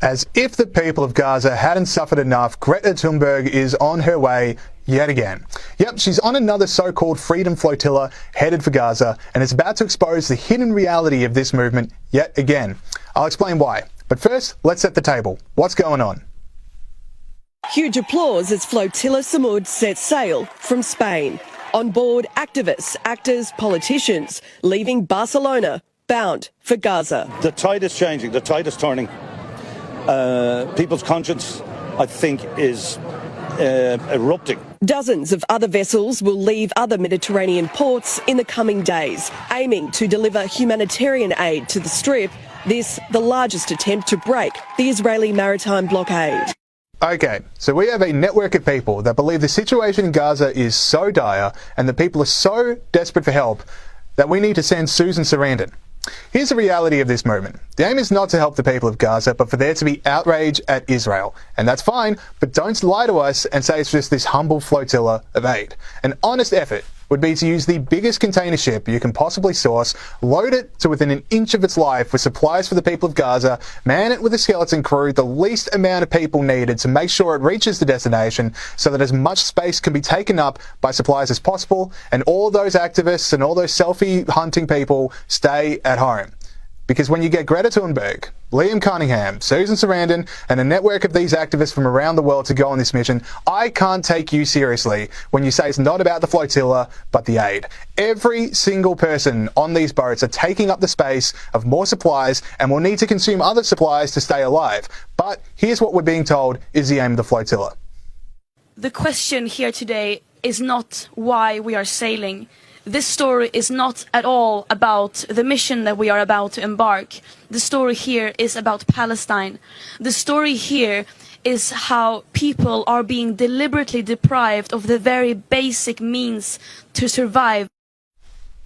As if the people of Gaza hadn't suffered enough, Greta Thunberg is on her way yet again. Yep, she's on another so-called freedom flotilla headed for Gaza and is about to expose the hidden reality of this movement yet again. I'll explain why. But first, let's set the table. What's going on? Huge applause as Flotilla Samud sets sail from Spain. On board, activists, actors, politicians, leaving Barcelona, bound for Gaza. The tide is changing, the tide is turning. People's conscience, I think, is erupting. Dozens of other vessels will leave other Mediterranean ports in the coming days, aiming to deliver humanitarian aid to the Strip, this the largest attempt to break the Israeli maritime blockade. Okay, so we have a network of people that believe the situation in Gaza is so dire and that people are so desperate for help that we need to send Susan Sarandon. Here's the reality of this movement. The aim is not to help the people of Gaza, but for there to be outrage at Israel. And that's fine, but don't lie to us and say it's just this humble flotilla of aid. An honest effort would be to use the biggest container ship you can possibly source, load it to within an inch of its life with supplies for the people of Gaza, man it with a skeleton crew, the least amount of people needed to make sure it reaches the destination so that as much space can be taken up by supplies as possible, and all those activists and all those selfie hunting people stay at home. Because when you get Greta Thunberg, Liam Cunningham, Susan Sarandon, and a network of these activists from around the world to go on this mission, I can't take you seriously when you say it's not about the flotilla, but the aid. Every single person on these boats are taking up the space of more supplies and will need to consume other supplies to stay alive. But here's what we're being told is the aim of the flotilla. The question here today is not why we are sailing. This story is not at all about the mission that we are about to embark. The story here is about Palestine. The story here is how people are being deliberately deprived of the very basic means to survive.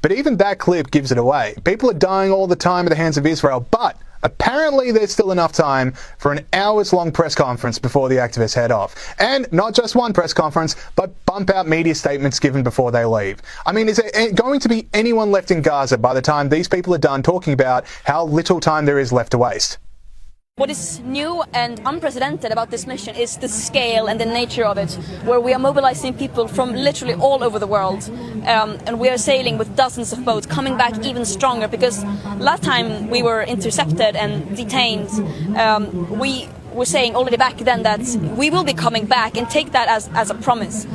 But even that clip gives it away. People are dying all the time at the hands of Israel, but apparently there's still enough time for an hours-long press conference before the activists head off. And not just one press conference, but bump out media statements given before they leave. I mean, is there going to be anyone left in Gaza by the time these people are done talking about how little time there is left to waste? What is new and unprecedented about this mission is the scale and the nature of it, where we are mobilizing people from literally all over the world. And we are sailing with dozens of boats, coming back even stronger, because last time we were intercepted and detained, we were saying already back then that we will be coming back, and take that as a promise.